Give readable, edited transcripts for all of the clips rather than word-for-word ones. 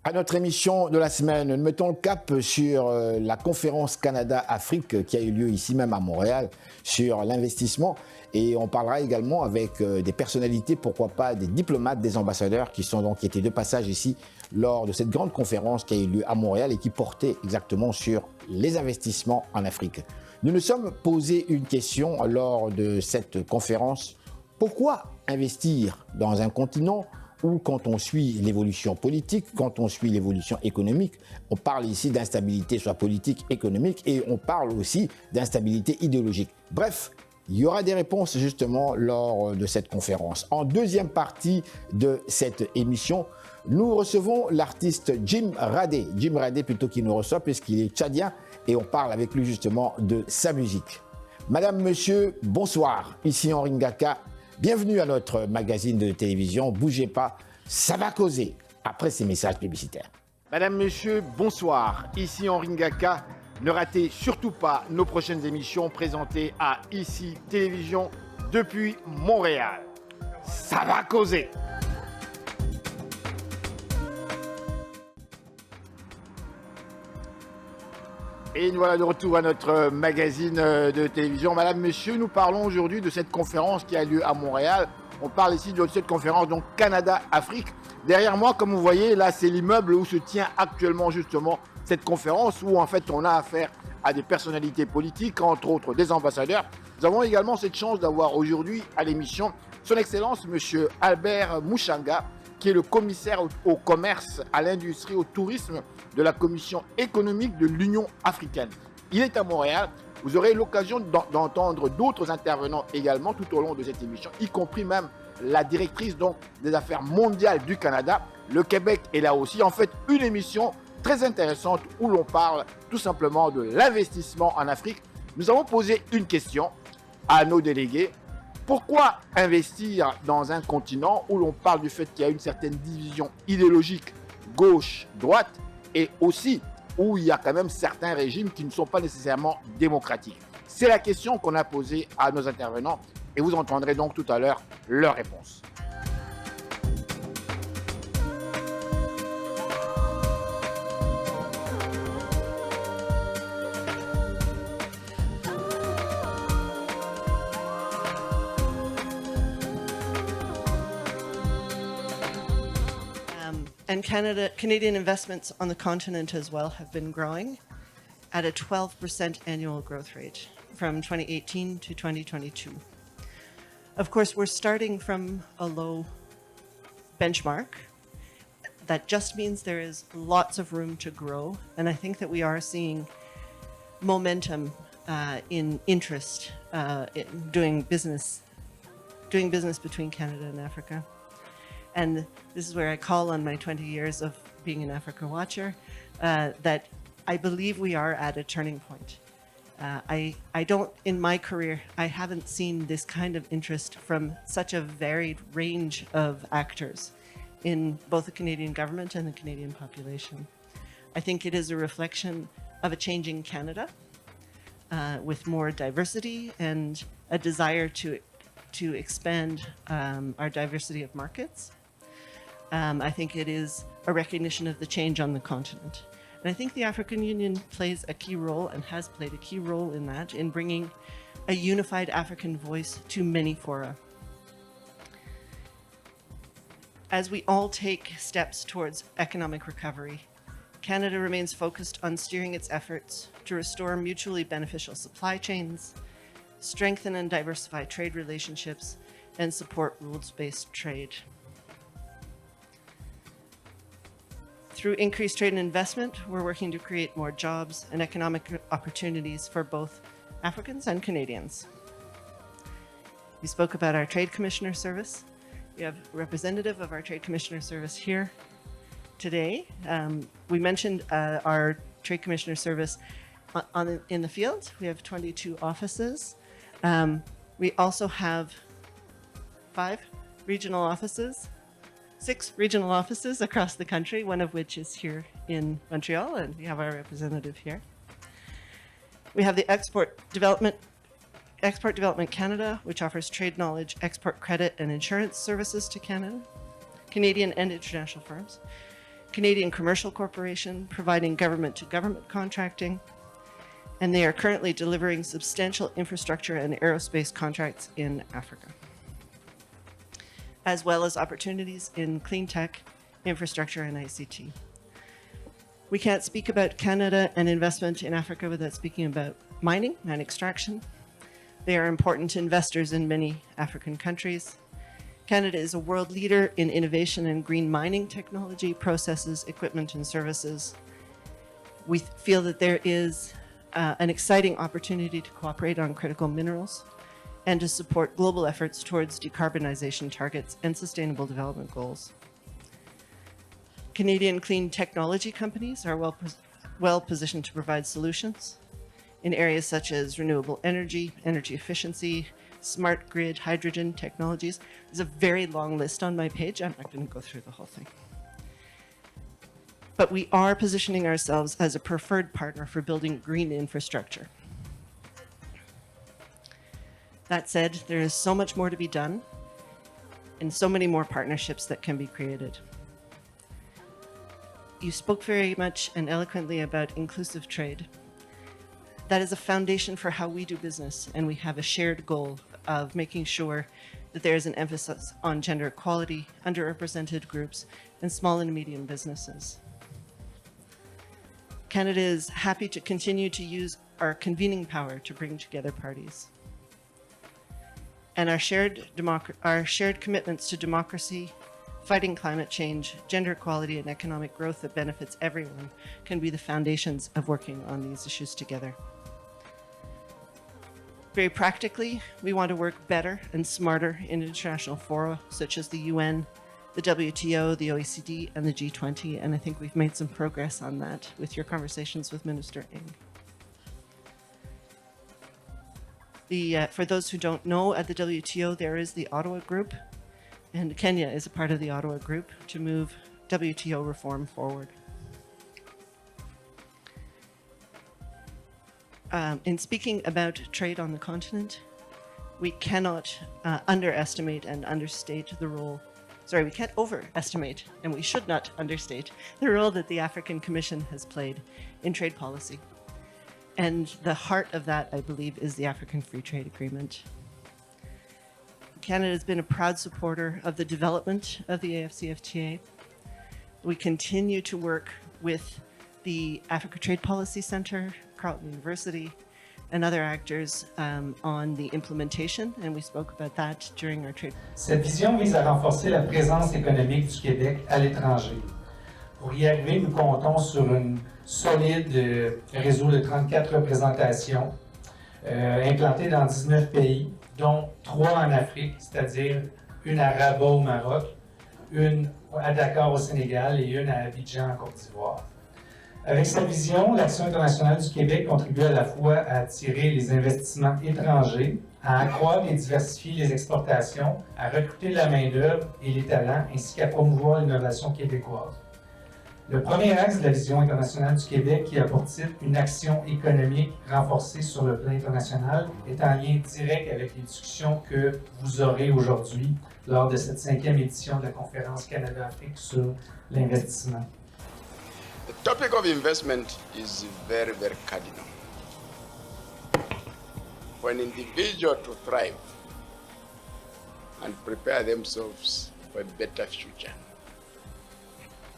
À notre émission de la semaine, nous mettons le cap sur la conférence Canada-Afrique qui a eu lieu ici même à Montréal sur l'investissement et on parlera également avec des personnalités, pourquoi pas des diplomates, des ambassadeurs qui étaient de passage ici lors de cette grande conférence qui a eu lieu à Montréal et qui portait exactement sur les investissements en Afrique. Nous nous sommes posé une question lors de cette conférence. Pourquoi investir dans un continent où, quand on suit l'évolution politique, quand on suit l'évolution économique, on parle ici d'instabilité, soit politique, économique, et on parle aussi d'instabilité idéologique. Bref, il y aura des réponses justement lors de cette conférence. En deuxième partie de cette émission, nous recevons l'artiste Jim Radé. Jim Radé plutôt qui nous reçoit puisqu'il est tchadien et on parle avec lui justement de sa musique. Madame, monsieur, bonsoir. Ici Henri Ngaka. Bienvenue à notre magazine de télévision. Bougez pas, ça va causer après ces messages publicitaires. Madame, monsieur, bonsoir. Ici Henri Ngaka. Ne ratez surtout pas nos prochaines émissions présentées à ICI Télévision depuis Montréal. Ça va causer. Et nous voilà de retour à notre magazine de télévision. Madame, monsieur, nous parlons aujourd'hui de cette conférence qui a lieu à Montréal. On parle ici de cette conférence, donc Canada-Afrique. Derrière moi, comme vous voyez, là, c'est l'immeuble où se tient actuellement justement cette conférence, où en fait on a affaire à des personnalités politiques, entre autres des ambassadeurs. Nous avons également cette chance d'avoir aujourd'hui à l'émission Son Excellence, monsieur Albert Mouchanga, qui est le commissaire au commerce, à l'industrie, au tourisme de la Commission économique de l'Union africaine. Il est à Montréal. Vous aurez l'occasion d'entendre d'autres intervenants également tout au long de cette émission, y compris même la directrice donc, des affaires mondiales du Canada. Le Québec est là aussi. En fait, une émission très intéressante où l'on parle tout simplement de l'investissement en Afrique. Nous avons posé une question à nos délégués. Pourquoi investir dans un continent où l'on parle du fait qu'il y a une certaine division idéologique gauche-droite et aussi où il y a quand même certains régimes qui ne sont pas nécessairement démocratiques? C'est la question qu'on a posée à nos intervenants et vous entendrez donc tout à l'heure leurs réponses. And Canadian investments on the continent as well have been growing at a 12% annual growth rate from 2018 to 2022. Of course, we're starting from a low benchmark. That just means there is lots of room to grow. And I think that we are seeing momentum in interest in doing business between Canada and Africa. And this is where I call on my 20 years of being an Africa watcher, that I believe we are at a turning point. I don't, in my career, I haven't seen this kind of interest from such a varied range of actors in both the Canadian government and the Canadian population. I think it is a reflection of a changing Canada with more diversity and a desire to expand our diversity of markets. I think it is a recognition of the change on the continent. And I think the African Union plays a key role and has played a key role in that, in bringing a unified African voice to many fora. As we all take steps towards economic recovery, Canada remains focused on steering its efforts to restore mutually beneficial supply chains, strengthen and diversify trade relationships, and support rules-based trade. Through increased trade and investment, we're working to create more jobs and economic opportunities for both Africans and Canadians. We spoke about our Trade Commissioner Service. We have a representative of our Trade Commissioner Service here today. We mentioned our Trade Commissioner Service in the field. We have 22 offices. We also have 6 regional offices across the country, one of which is here in Montreal, and we have our representative here. We have the Export Development Canada, which offers trade knowledge, export credit, and insurance services to Canada, Canadian and international firms. Canadian Commercial Corporation, providing government-to-government contracting, and they are currently delivering substantial infrastructure and aerospace contracts in Africa, as well as opportunities in clean tech, infrastructure, and ICT. We can't speak about Canada and investment in Africa without speaking about mining and extraction. They are important investors in many African countries. Canada is a world leader in innovation in green mining technology, processes, equipment, and services. We feel that there is an exciting opportunity to cooperate on critical minerals and to support global efforts towards decarbonization targets and sustainable development goals. Canadian clean technology companies are well positioned to provide solutions in areas such as renewable energy, energy efficiency, smart grid, hydrogen technologies. There's a very long list on my page. I'm not going to go through the whole thing. But we are positioning ourselves as a preferred partner for building green infrastructure. That said, there is so much more to be done and so many more partnerships that can be created. You spoke very much and eloquently about inclusive trade. That is a foundation for how we do business, and we have a shared goal of making sure that there is an emphasis on gender equality, underrepresented groups, and small and medium businesses. Canada is happy to continue to use our convening power to bring together parties. And our shared commitments to democracy, fighting climate change, gender equality, and economic growth that benefits everyone can be the foundations of working on these issues together. Very practically, we want to work better and smarter in international fora such as the UN, the WTO, the OECD, and the G20, and I think we've made some progress on that with your conversations with Minister Ng. For those who don't know, at the WTO, there is the Ottawa Group, and Kenya is a part of the Ottawa Group to move WTO reform forward. In speaking about trade on the continent, we cannot underestimate and understate the role. Sorry, we can't overestimate, and we should not understate the role that the African Commission has played in trade policy. And the heart of that, I believe, is the African Free Trade Agreement. Canada has been a proud supporter of the development of the AFCFTA. We continue to work with the Africa Trade Policy Center, Carleton University, and other actors on the implementation, and we spoke about that during our trade. Cette vision vise à renforcer la présence économique du Québec à l'étranger. Pour y arriver, nous comptons sur un solide réseau de 34 représentations implantées dans 19 pays, dont 3 en Afrique, c'est-à-dire une à Rabat au Maroc, une à Dakar au Sénégal et une à Abidjan en Côte d'Ivoire. Avec sa vision, l'Action internationale du Québec contribue à la fois à attirer les investissements étrangers, à accroître et diversifier les exportations, à recruter la main-d'œuvre et les talents, ainsi qu'à promouvoir l'innovation québécoise. Le premier axe de la vision internationale du Québec, qui a pour titre « Une action économique renforcée sur le plan international », est en lien direct avec les discussions que vous aurez aujourd'hui lors de cette 5e édition de la conférence Canada-Afrique sur l'investissement. The topic of investment is very, very cardinal. For an individual to thrive and prepare themselves for a better future,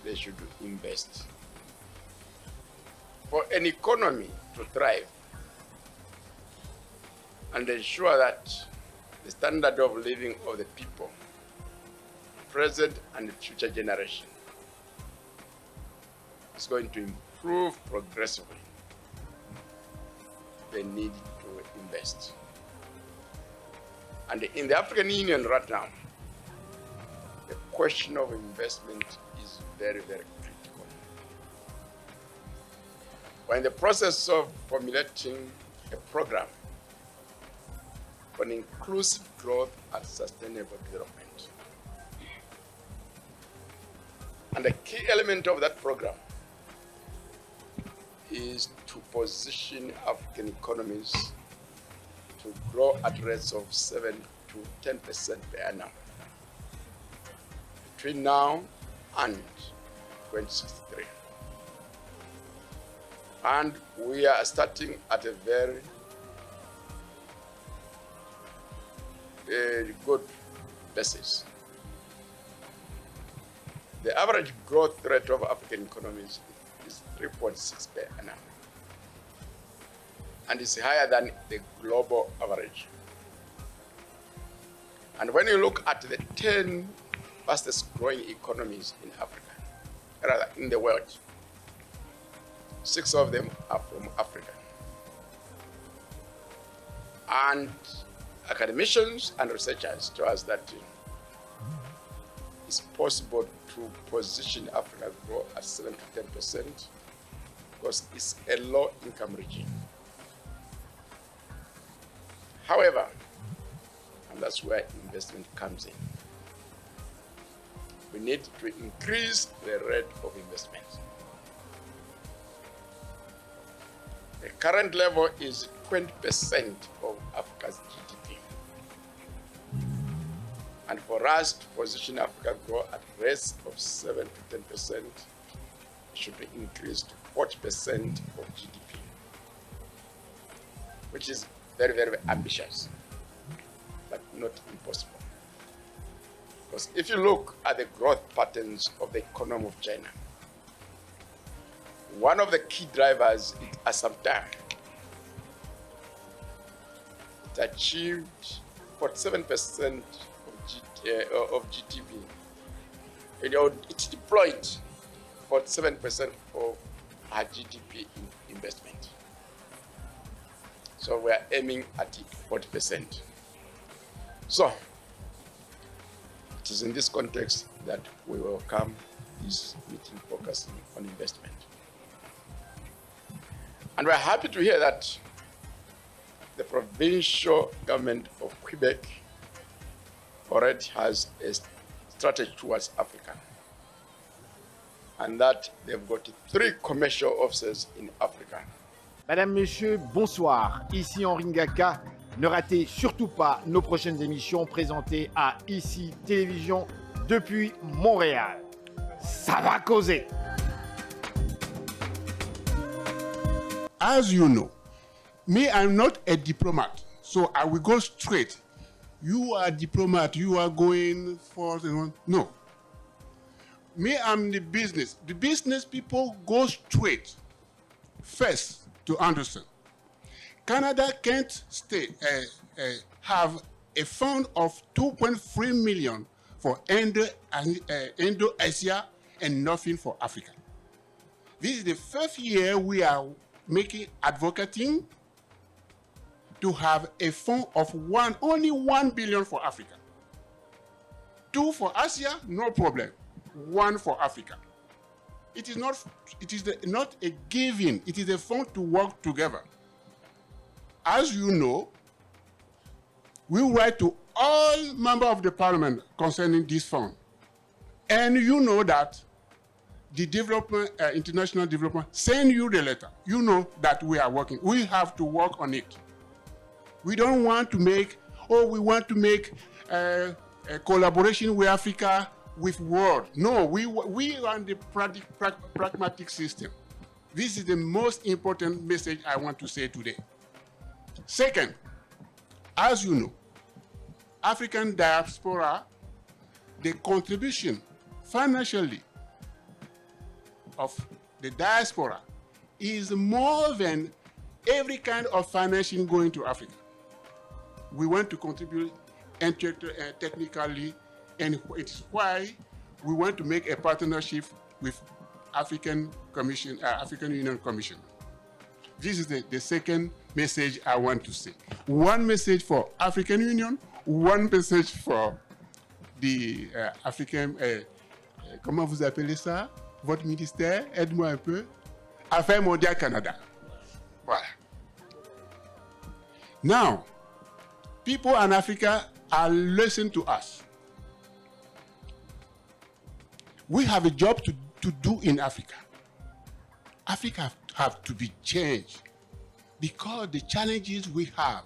they should invest. For an economy to thrive and ensure that the standard of living of the people, present and future generation, is going to improve progressively, they need to invest. And in the African Union right now, the question of investment is very, very critical. We're in the process of formulating a program for an inclusive growth and sustainable development. And a key element of that program is to position African economies to grow at rates of 7 to 10% per annum between now and 2063. And we are starting at a very good basis. The average growth rate of African economies is 3.6 per annum, and is higher than the global average. And when you look at the 10 fastest growing economies in Africa, rather in the world, 6 of them are from Africa. And academicians and researchers tell us that it's possible to position Africa to grow at 7 to 10% because it's a low-income region. However, and that's where investment comes in, we need to increase the rate of investment. The current level is 20% of Africa's GDP. And for us to position Africa to grow at rates of 7 to 10%, it should be increased to 40% of GDP, which is very, very ambitious, but not impossible. Because if you look at the growth patterns of the economy of China, one of the key drivers is assumption. It achieved 47% of GDP. It deployed 47% of our GDP in investment. So we are aiming at 40%. So it is in this context that we welcome this meeting focusing on investment. And we're happy to hear that the provincial government of Quebec already has a strategy towards Africa, and that they've got 3 commercial offices in Africa. Madame, Messieurs, bonsoir. Ici Henri Ngaka. Ne ratez surtout pas nos prochaines émissions présentées à ICI Télévision depuis Montréal. Ça va causer. As you know, me, I'm not a diplomat, so I will go straight. You are a diplomat, you are going forth and on. No. Me, I'm the business. The business people go straight. First, to understand. Canada can't have a fund of 2.3 million for Indo-Asia and nothing for Africa. This is the first year we are advocating to have a fund of only 1 billion for Africa. 2 for Asia, no problem. 1 for Africa. It is not a giving, it is a fund to work together. As you know, we write to all members of the parliament concerning this fund. And you know that the international development send you the letter. You know that we are working. We have to work on it. We don't want to make, we want to make a collaboration with Africa with world. No, we want the pragmatic system. This is the most important message I want to say today. Second, as you know, African diaspora, the contribution financially of the diaspora is more than every kind of financing going to Africa. We want to contribute technically, and it's why we want to make a partnership with African Union Commission. This is the second message I want to say. One message for African Union, one message for the African, comment vous appelez ça? Votre ministère, aide-moi un peu. Affaires mondiales Canada. Voilà. Now, people in Africa are listening to us. We have a job to do in Africa. Africa have to be changed because the challenges we have,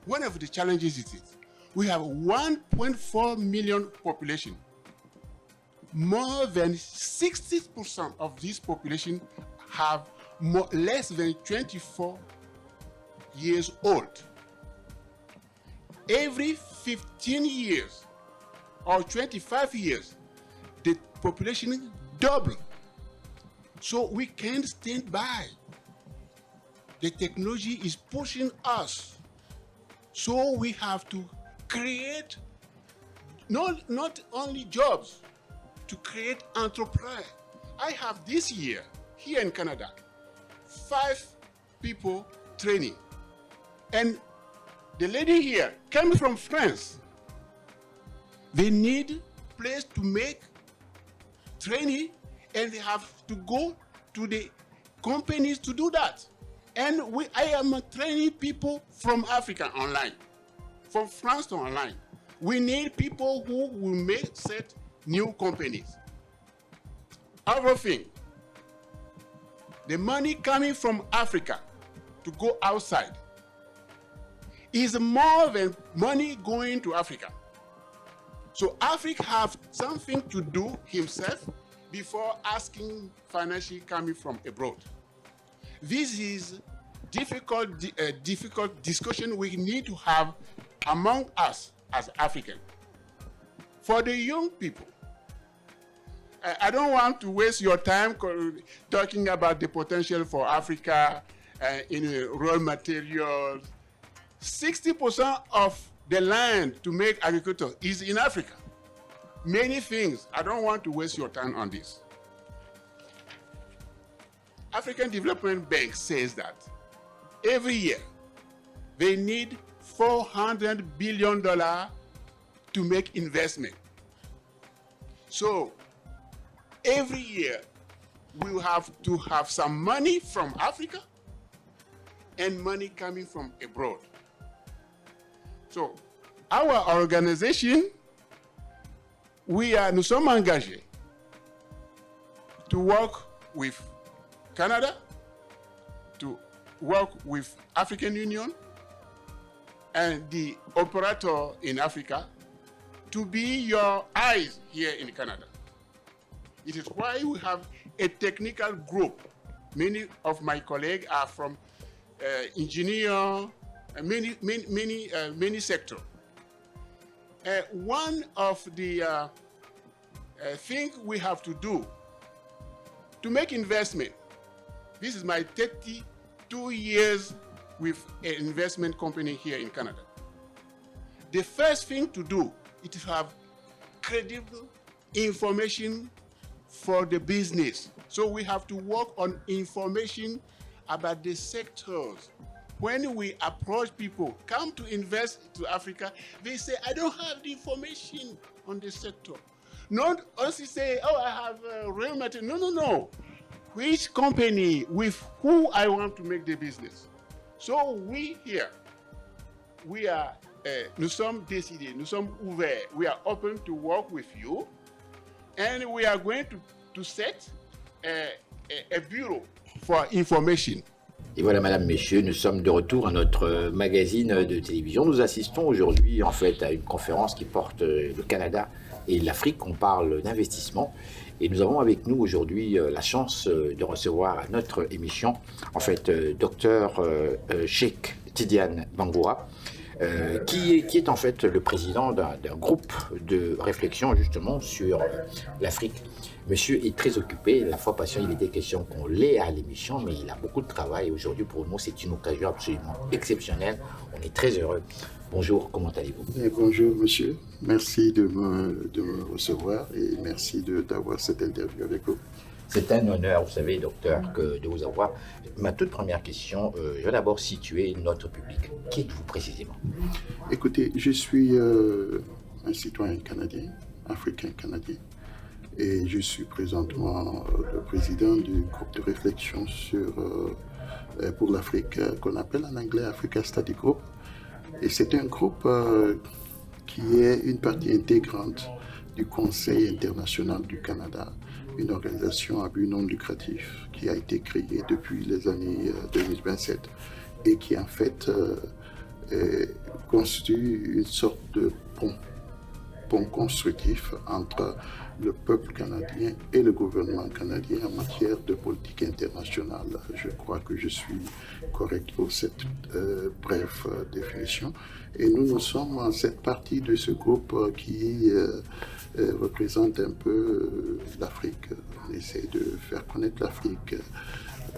one of the challenges is we have 1.4 million population. more than 60% of this population have less than 24 years old. Every 15 years or 25 years, the population double. So we can't stand by. The technology is pushing us. So we have to create not only jobs, to create enterprise. I have this year, here in Canada, 5 people training. And the lady here came from France. They need place to make training, and they have to go to the companies to do that. And I am training people from Africa online, from France to online. We need people who will set new companies. Other thing, the money coming from Africa to go outside is more than money going to Africa. So Africa have something to do himself before asking financial coming from abroad. This is difficult discussion we need to have among us as Africans. For the young people, I don't want to waste your time talking about the potential for Africa in raw materials. 60% of the land to make agriculture is in Africa. Many things. I don't want to waste your time on this. African Development Bank says that every year they need $400 billion to make investment. So every year we will have to have some money from Africa and money coming from abroad. So our organization, nous sommes engagés to work with Canada, to work with African Union and the operator in Africa to be your eyes here in Canada. It is why we have a technical group. Many of my colleagues are from engineer, many sectors. One of the things we have to do to make investment, this is my 32 years with an investment company here in Canada. The first thing to do is to have credible information for the business. So we have to work on information about the sectors. When we approach people, come to invest to Africa, they say, I don't have the information on the sector. Not only say, oh, I have real material. No. Which company, with who I want to make the business. So we here, we are, nous sommes décidés, nous sommes ouverts. We are open to work with you. And we are going to set a bureau for information. Et voilà, Madame, Messieurs, nous sommes de retour à notre magazine de télévision. Nous assistons aujourd'hui, en fait, à une conférence qui porte le Canada et l'Afrique. On parle d'investissement. Et nous avons avec nous aujourd'hui la chance de recevoir à notre émission, en fait, Dr Cheikh Tidiane Bangoura, qui est en fait le président d'un groupe de réflexion justement sur l'Afrique. Monsieur est très occupé, la fois passée il était question qu'on l'ait à l'émission, mais il a beaucoup de travail. Aujourd'hui pour nous c'est une occasion absolument exceptionnelle, on est très heureux. Bonjour, comment allez-vous? Bonjour monsieur, merci de me recevoir et merci d'avoir cette interview avec vous. C'est un honneur, vous savez, docteur, de vous avoir. Ma toute première question, je vais d'abord situer notre public. Qui êtes-vous précisément? Écoutez, je suis un citoyen canadien, africain-canadien, et je suis présentement le président du groupe de réflexion pour l'Afrique, qu'on appelle en anglais Africa Study Group. Et c'est un groupe qui est une partie intégrante du Conseil international du Canada, une organisation à but non lucratif qui a été créée depuis les années 2027 et qui en fait constitue une sorte de pont pont constructif entre le peuple canadien et le gouvernement canadien en matière de politique internationale. Je crois que je suis correct pour cette brève définition. Et nous sommes cette partie de ce groupe qui représente un peu l'Afrique. On essaie de faire connaître l'Afrique,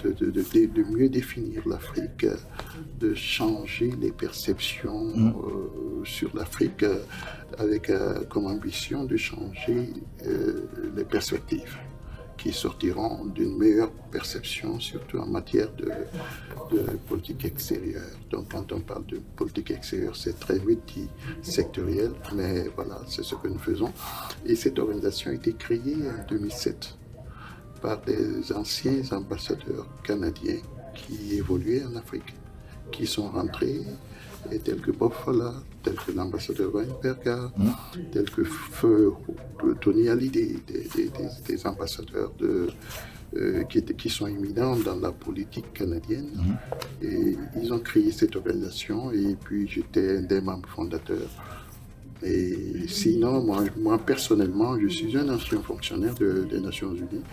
de mieux définir l'Afrique, de changer les perceptions sur l'Afrique avec comme ambition de changer les perspectives qui sortiront d'une meilleure perception, surtout en matière de politique extérieure. Donc quand on parle de politique extérieure, c'est très multisectoriel, mais voilà, c'est ce que nous faisons. Et cette organisation a été créée en 2007 par des anciens ambassadeurs canadiens qui évoluaient en Afrique, qui sont rentrés, et tels que Bob Fala, tels que l'ambassadeur Weinberger, tels que Feu Tony Hallyday, des ambassadeurs qui sont éminents dans la politique canadienne. Et ils ont créé cette organisation, et puis j'étais un des membres fondateurs. Et sinon, moi personnellement, je suis un ancien fonctionnaire des Nations Unies.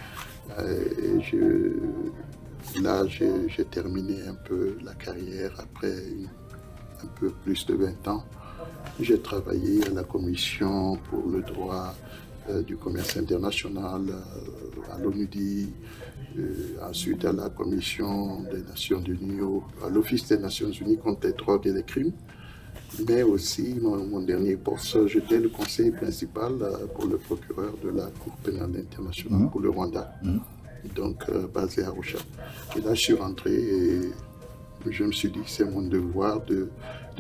Là, j'ai terminé un peu la carrière après un peu plus de 20 ans. J'ai travaillé à la Commission pour le droit du commerce international, à l'ONUDI, ensuite à la Commission des Nations Unies, à l'Office des Nations Unies contre les drogues et les crimes. Mais aussi, mon dernier poste, j'étais le conseiller principal pour le procureur de la Cour pénale internationale pour le Rwanda, donc basé à Arusha. Et là, je suis rentré et je me suis dit, c'est mon devoir de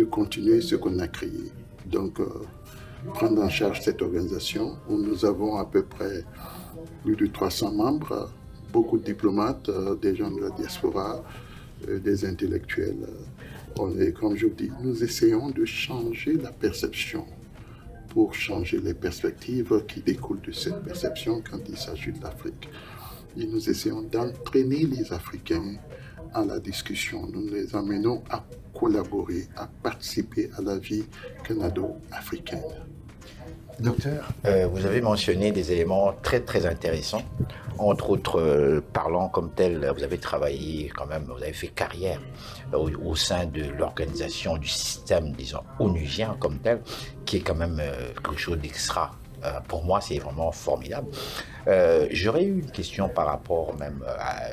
continuer ce qu'on a créé. Donc, prendre en charge cette organisation où nous avons à peu près plus de 300 membres, beaucoup de diplomates, des gens de la diaspora, des intellectuels. Comme je vous dis, nous essayons de changer la perception pour changer les perspectives qui découlent de cette perception quand il s'agit de l'Afrique. Et nous essayons d'entraîner les Africains à la discussion. Nous les amenons à collaborer, à participer à la vie canado-africaine. Docteur, vous avez mentionné des éléments très très intéressants. Entre autres, parlant comme tel, vous avez travaillé quand même, vous avez fait carrière au sein de l'organisation du système, disons, onusien comme tel, qui est quand même quelque chose d'extra. Pour moi, c'est vraiment formidable. J'aurais eu une question par rapport même à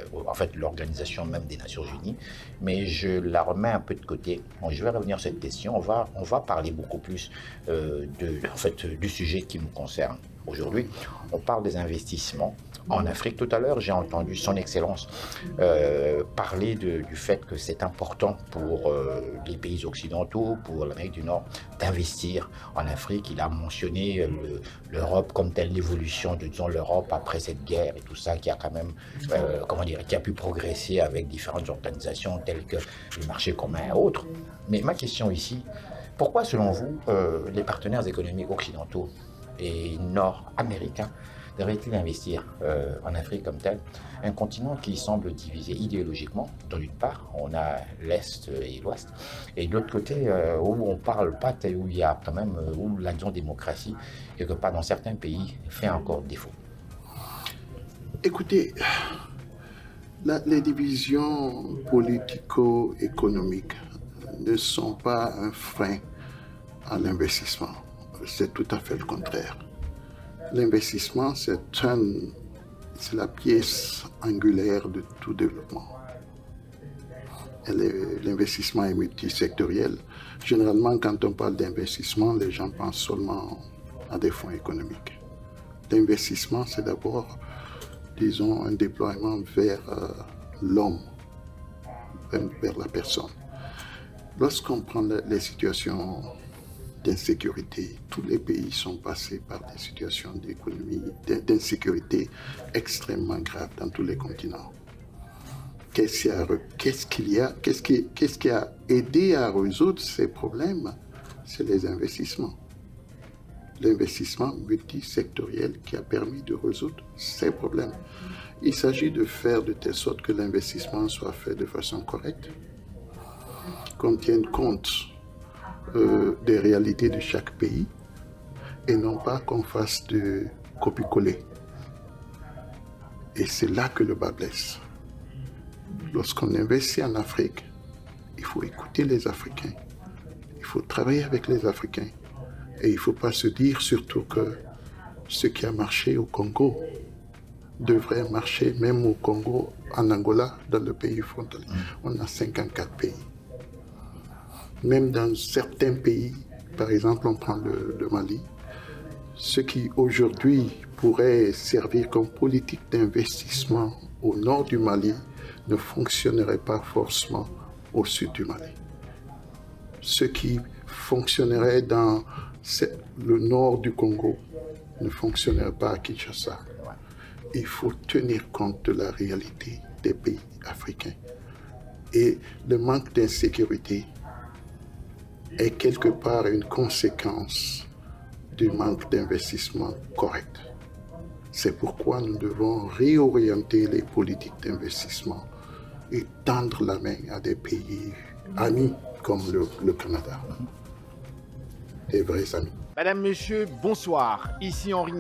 l'organisation même des Nations Unies, mais je la remets un peu de côté. Bon, je vais revenir sur cette question. On va parler beaucoup plus du sujet qui me concerne. Aujourd'hui, on parle des investissements en Afrique. Tout à l'heure, j'ai entendu son Excellence parler du fait que c'est important pour les pays occidentaux, pour l'Amérique du Nord, d'investir en Afrique. Il a mentionné l'Europe comme telle, l'évolution de l'Europe après cette guerre et tout ça, qui a quand même, qui a pu progresser avec différentes organisations telles que le marché commun et autres. Mais ma question ici, pourquoi selon vous, les partenaires économiques occidentaux et nord-américains devraient-ils investir en Afrique comme tel, un continent qui semble divisé idéologiquement. D'une part, on a l'Est et l'Ouest, et de l'autre côté, où on parle pas, où il y a quand même, où la démocratie, quelque part dans certains pays, fait encore défaut. Écoutez, les divisions politico-économiques ne sont pas un frein à l'investissement. C'est tout à fait le contraire. L'investissement, c'est la pièce angulaire de tout développement. L'investissement est multisectoriel. Généralement, quand on parle d'investissement, les gens pensent seulement à des fonds économiques. L'investissement, c'est d'abord, disons, un déploiement vers l'homme, vers la personne. Lorsqu'on prend les situations d'insécurité, tous les pays sont passés par des situations d'économie, d'insécurité extrêmement graves dans tous les continents. Qu'est-ce qui a aidé à résoudre ces problèmes? C'est les investissements. L'investissement multisectoriel qui a permis de résoudre ces problèmes. Il s'agit de faire de telle sorte que l'investissement soit fait de façon correcte, qu'on tienne compte des réalités de chaque pays et non pas qu'on fasse de copier-coller. Et c'est là que le bas blesse. Lorsqu'on investit en Afrique, il faut écouter les Africains, il faut travailler avec les Africains. Et il ne faut pas se dire surtout que ce qui a marché au Congo devrait marcher même au Congo, en Angola, dans le pays frontalier. On a 54 pays. Même dans certains pays, par exemple, on prend le Mali, ce qui aujourd'hui pourrait servir comme politique d'investissement au nord du Mali ne fonctionnerait pas forcément au sud du Mali. Ce qui fonctionnerait dans le nord du Congo ne fonctionnerait pas à Kinshasa. Il faut tenir compte de la réalité des pays africains. Et le manque d'insécurité est quelque part une conséquence du manque d'investissement correct. C'est pourquoi nous devons réorienter les politiques d'investissement et tendre la main à des pays amis comme le Canada. Des vrais amis. Madame, Monsieur, bonsoir. Ici Ngaka.